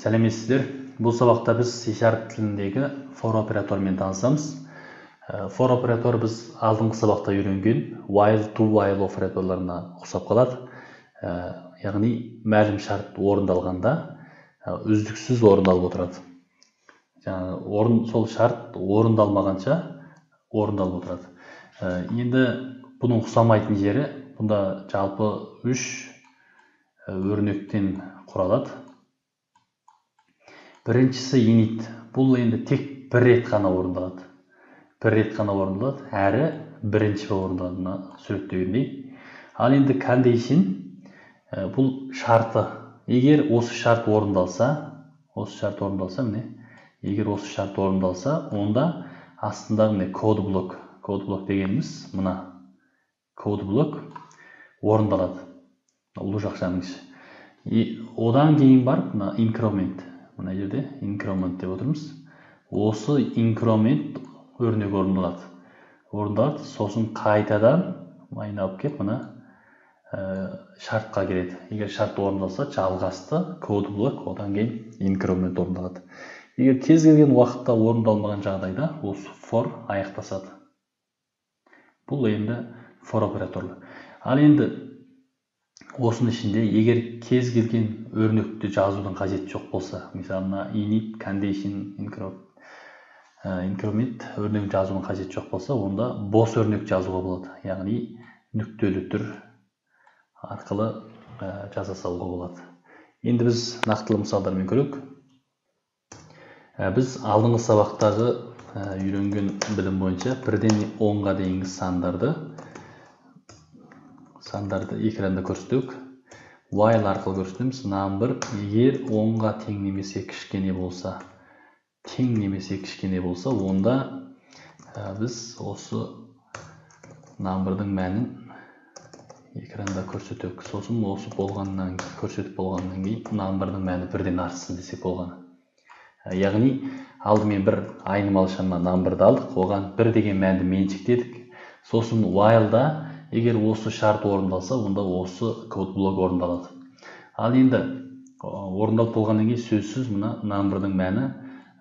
Сәлеметсіздер. Бұл сабақта біз C# тіліндегі for операторымен танысамыз. For оператор біз алдыңғы сабақта үйренген while, to while операторларына ұқсап қалады. Яғни мәлім шарт орындалғанда үздіксіз орындалып отырады. Сол шарт орындалмағанша орындалып отырады. Енді бұның ұқсамайтын жері, бұнда жалпы 3 өрнектен құралады. Біріншісі init. Бұл енді тек бір рет қана орындалады. Әрі бірінші орындалатынына суреттегендей. Ал енді condition бұл шарты. Егер осы шарт орындалса, онда астындағы міне код блок дегеніміз мына код блок орындалады. Ұлы жақшаның іші. Одан кейін бар мына increment. Мына жерде increment деп отырмыз. Осы increment өрнек орындалады. Сосын қайтадан айналып кеп мына шартқа келеді. Егер шарт орындалса, жалғасты код блок, одан кейін increment орындалады. Егер кез келген уақытта орындалмаған жағдайда осы for аяқтасады. Бұл енді for операторлы. Ал енді осының ішінде егер кез келген өрнекті жазудың қажеті жоқ болса, мысалы init, condition, increment өрнек жазудың қажеті жоқ болса, онда бос өрнек жазуға болады. Яғни нүктелі түр арқылы жаза салуға болады. Енді біз нақтылы мысалдармен көрейік. Біз алдыңғы сабақтағы үйренген білім бойынша 1-ден 10-ға дейінгі сандарды экранда көрсетейік. While арқылы көрсетеміз. Number егер 10-ға тең немесе кішкене болса, онда біз осы number'дың мәнін экранда көрсетейік. Сосын осы көрсетіп болғаннан кейін number'дың мәні 1-ден артсын десек болғаны. Яғни алдымен бір айнымалшама number'ды алдық, оған 1 деген мәнді меншіктедік. Сосын while'да егер осы шарт орындалса, онда осы код блок орындалады. Ал енді орындалып болғаннан кейін сөзсіз мына number'дың мәні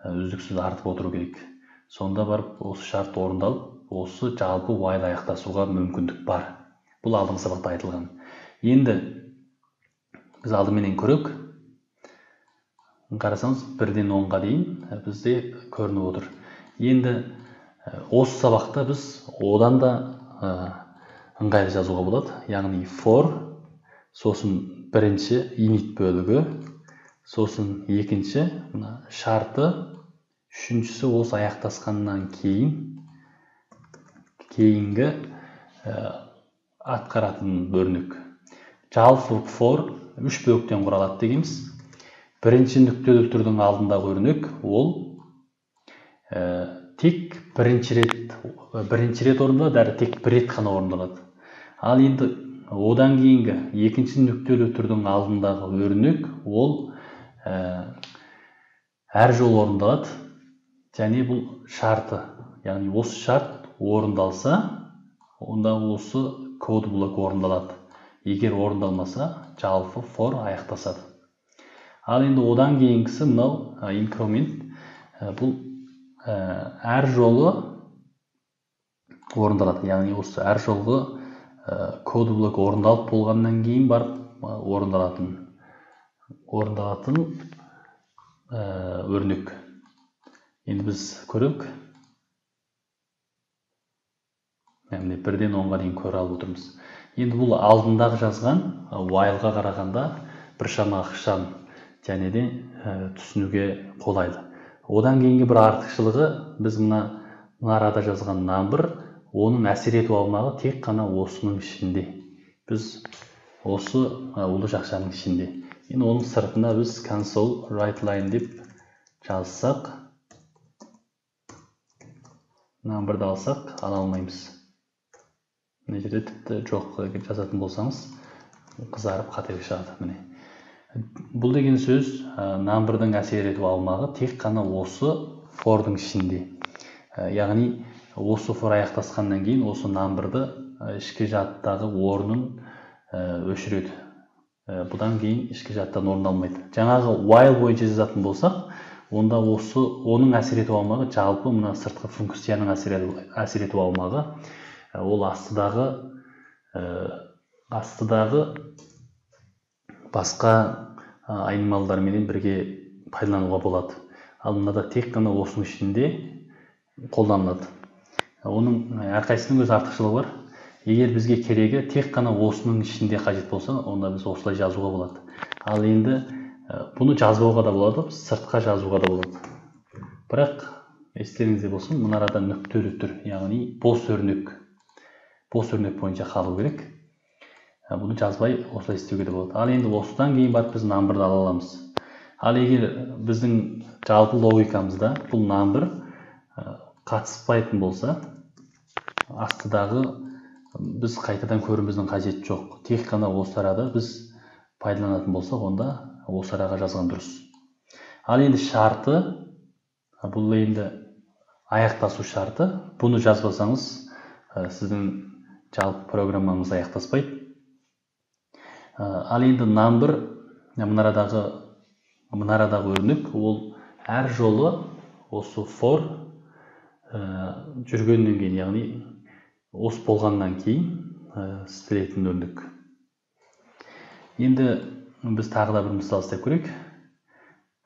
үздіксіз артып отыру керек. Сонда барып осы шарт орындалып, осы жалпы while аяқтасуға мүмкіндік бар. Бұл алдыңғы сабақта айтылған. Енді біз алдыменен көрейік. Қарасаңыз 1-ден 10-ға дейін бізде көрініп отыр. Енді осы сабақта біз одан да ыңғайлы жазуға болады. Яғни for, сосын бірінші init бөлігі, сосын екінші шарты, үшіншісі осы аяқтасқаннан кейінгі атқаратын өрнек. Жалпы for 3 бөліктен құралады дегеніміз. Бірінші нүктелі түрдің алдындағы өрнек ол тек бірінші рет орындалады, әрі тек бір рет қана орындалады. Ал енді одан кейінгі екінші нүктелі түрдің алдындағы өрнек ол әр жол орындалады. Және бұл шарты, яғни осы шарт орындалса, онда осы код блок орындалады. Егер орындалмаса, жалпы for аяқтасады. Ал енді одан кейінгісі мынау increment. Бұл әр жолы орындалады. Яғни осы әр жолғы код блок орындалып болғаннан кейін барып орындалатын өрнек. Енді біз көрейік. 1-ден 10-ға дейін көре алып отырмыз. Енді бұл алдындағы жазған while'ға қарағанда біршама ықшам және де түсінуге қолайлы. Одан кейінгі бір артықшылығы, біз мына арада жазған number, оның әсер ету аумағы тек қана осының ішінде. Біз осы ұлы жақшаның ішінде. Енді оның сыртына біз console writeLine деп жазсақ, number'ды алсақ, ала алмаймыз. Мына жерде тіпті жоқ жазатын болсаңыз, қызарып қателік шығады. Бұл деген сөз, number'дың әсер ету аумағы тек қана осы for'дың ішінде. Яғни осы for аяқтасқаннан кейін осы number'ды ішкі жадыдағы орнын өшіреді. бұдан кейін ішкі жадтан орындалмайды. Жаңағы while бойынша жазатын болсақ, онда оның әсер ету аумағы жалпы мына сыртқы функцияның әсер ету аумағы, ол астыдағы басқа айнымалдармен бірге пайдалануға болады. Ал мынада тек қана осының ішінде қолданылады. Оның әрқайсысының өз артықшылығы бар. Егер бізге керегі тек қана осының ішінде қажет болса, онда біз осылай жазуға болады. Ал енді бұны жазбауға да болады, сыртқа жазуға да болады. Бірақ естеріңізде болсын, мына арада нүктелі тұр, яғни бос өрнек бойынша қалу керек. Бұны жазбай осылай істеуге де болады. Ал енді осыдан кейін барып біз number'ды ала аламыз. Ал егер біздің жалпы логикамызда бұл number қатыспайтын болса, астыдағы біз қайтадан көруіміздің қажеті жоқ. Тек қана осы арада біз пайдаланатын болсақ, онда осы араға жазған дұрыс. Ал енді шарты, бұл енді аяқтасу шарты. Бұны жазбасаңыз, сіздің жалпы программаңыз аяқтаспайды. Ал енді number, мұнарадағы өрнек, ол әр жолы осы for жүргеннен кейін, яғни осы болғаннан кейін істелетін өрнек. Енді біз тағы да бір мысал істеп көрейік.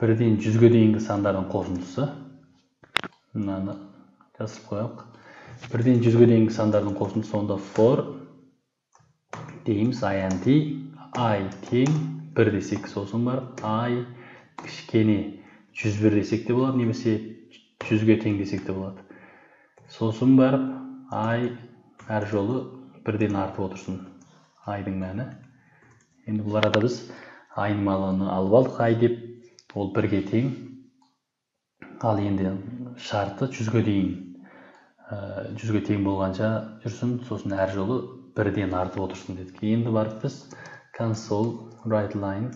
1-ден 100-ге дейінгі сандардың қосындысы. Мынаны жазып қояйық. 1-ден 100-ге дейінгі сандардың қосындысы, онда for дейміз, int, I тең 1 десек, сосын бар I кішкене 101 десек те болады, немесе 100-ге тең десек те болады. Сосын барып I әр жолы 1-ден артып отырсын, I-дың мәні. Енді бұл арада біз айнымалыны алып алдық, I деп, ол 1-ге тең. Ал енді шарты 100-ге дейін, 100-ге тең болғанша жүрсін, сосын әр жолы 1-ден артып отырсын дедік. Енді барып біз console writeLine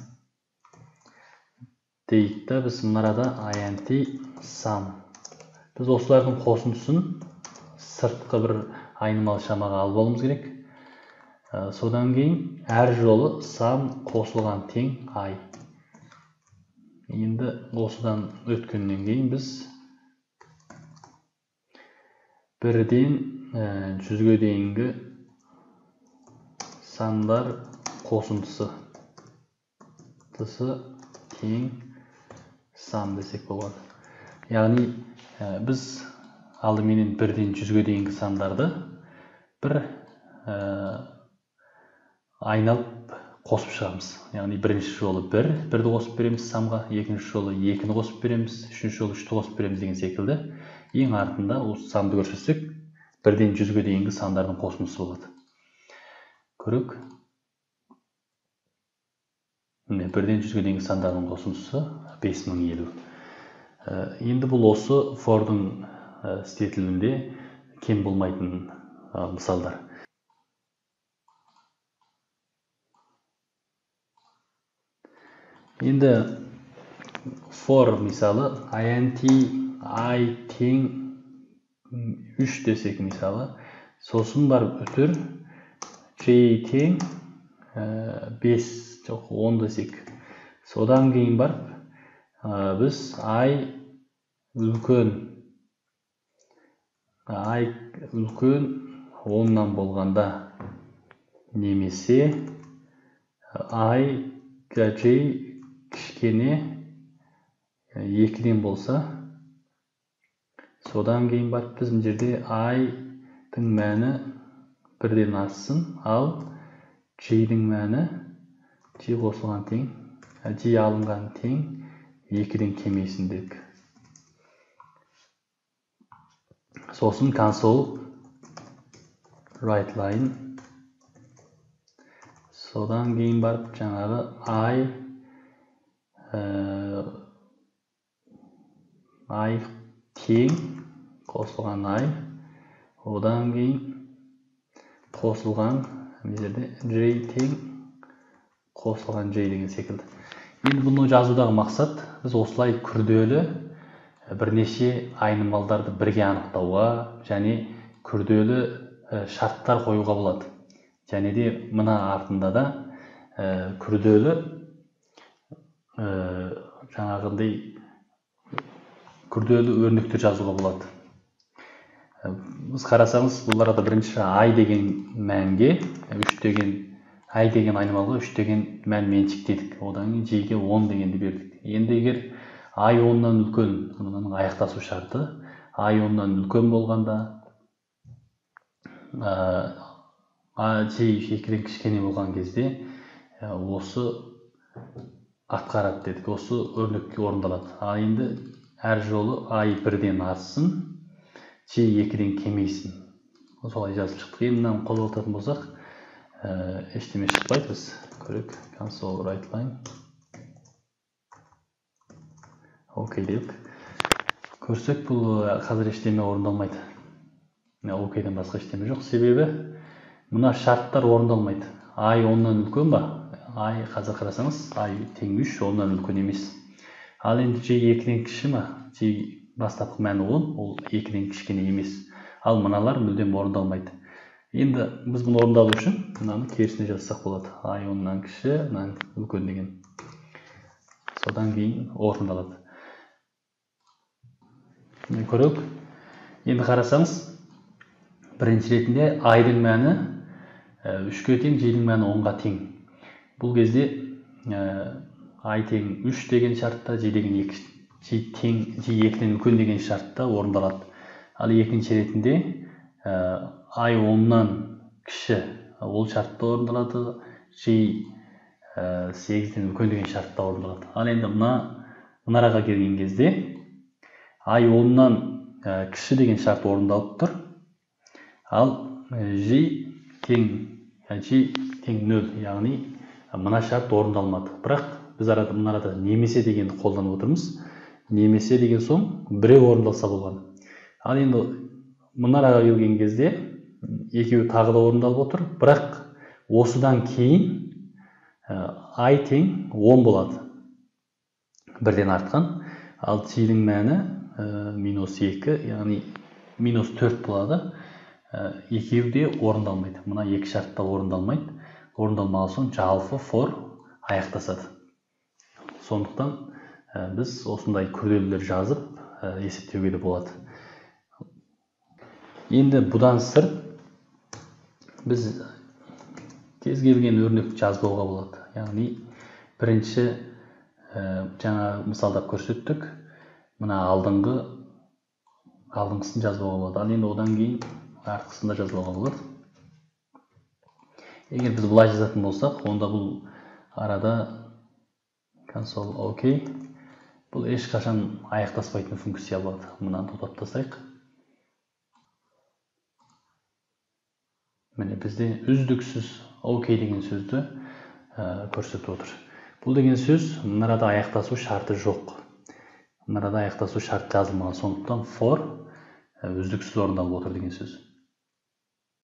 дейік та, біз мұнарада int sum. Біз осылардың қосындысын сыртқы бір айнымалы шамаға алып алуымыз керек. Содан кейін әр жолы sum қосылған тең I. Енді осыдан өткеннен кейін біз 1-ден 100-ге дейінгі сандар қосындысы тең sum десек болады. Яғни біз алдыменен 1-ден 100-ге дейінгі сандарды бір айналып қосып шығамыз. Яғни бірінші жолы 1-ді қосып береміз самға, екінші жолы 2-ні қосып береміз, үшінші жолы 3-ті қосып береміз деген секілді. Ең артында осы самды көрсетсек, 1-ден 100-ге дейінгі сандардың қосындысы болады. Көрейік. 1-ден 100-ге дейінгі сандардың қосындысы 5050. Енді бұл осы for'дың істетілімінде кем болмайтын мысалдар. Енді for мысалы int I тең 3 десек мысалы, сосын барып үтір j тең 5, жоқ 10 десек. Содан кейін барып біз I үлкен 10-нан болғанда, немесе I j кішкене 2-ден болса, содан кейін барып біз мына жерде I-дың мәні 1-ден ассын, ал j-дың мәні j қосылған тең, j алынған тең 2-ден кемейсін дедік. Сосын console writeLine. Содан кейін барып жаңағы I тең қосылған I, одан кейін қосылған J тең қосылған J деген секілді. Енді бұны жазудағы мақсат, біз осылай күрделі бірнеше айнымалдарды бірге анықтауға және күрделі шарттар қоюға болады. Және де мына артында да күрделі жаңағындай күрделі өрнектер жазуға болады. Біз қарасаңыз, бұл арада бірінші ай деген мәнге, ай деген айнымалыға 3 деген мән меншіктедік. Одан кейін жиге 10 дегенді бердік. Енді егер ай 10-нан үлкен, мұның аяқтасу шарты, ай 10-нан үлкен болғанда, жи 2-ден кішкене болған кезде, осы атқарады дедік, осы өрнекке орындалады. Енді әр жолы ай 1-ден артсын, жи 2-ден кемейсін. Солай жазып шықтық. Енді мынаны қозғалтатын болсақ, ештеме шықпайды. Біз көрейік. Console write line. Окей дейік. Көрсек, бұл қазір ештеме орындалмайды. Окейден басқа ештеме жоқ. Себебі мына шарттар орындалмайды. Ай 10-нан үлкен ба? Ай қазір қарасаңыз, ай тең 3, 10-нан үлкен емес. Ал енді жи 2-ден кіші ма? Жи бастапқы мәні 10, ол 2-ден кішкене емес. Ал мыналар мүлдем орындалмайды. Енді біз бұны орындалу үшін мынаны керісіне жазсақ болады. Ай 10-нан кіші, мынан үлкен деген. Содан кейін орындалады. Көрейік. Енді қарасаңыз, бірінші ретінде айдың мәні 3-ке тең, жидің мәні 10-ға тең. Бұл кезде ай тең 3 деген шартта, жи 2-ден үлкен деген шартта орындалады. Ал екінші ретінде ай 10-нан кіші, ол шартта орындалады, жи 8-ден үлкен деген шартта орындалады. Ал енді мұнараға келген кезде ай 10-нан кіші деген шарт орындалып тұр. Ал жи тең 0, яғни мына шарт орындалмады. Бірақ біз мұнарада немесе дегенді қолданып отырмыз. Немесе деген соң біреу орындалса болған. Ал енді мұнараға келген кезде екеуі тағы да орындалып отыр. Бірақ осыдан кейін ай тең 10 болады. Бірден артқан. Ал жидің мәні -2, яғни -4 болады. Екеуі де орындалмайды. Мына екі шартта орындалмайды. Орындалмаған соң жалпы for аяқтасады. Сондықтан біз осындай күрделілер жазып есептеуге де болады. Енді бұдан сырт біз кез келген өрнекті жазбауға болады. Яғни бірінші жаңа мысалдап көрсеттік. Мына алдыңғысын жазбауға болады. Ал енді одан кейін артқысын да жазбауға болады. Егер біз бұлай жазатын болсақ, онда бұл арада console OK. Бұл ешқашан аяқтаспайтын функция болады. Мұнан тоқтап тастайық. Міне бізде үздіксіз OK деген сөзді көрсетіп отыр. Бұл деген сөз мұнарада аяқтасу шарты жоқ. Мұнарада аяқтасу шарты жазылмаған, сондықтан for үздіксіз орындалып отыр деген сөз.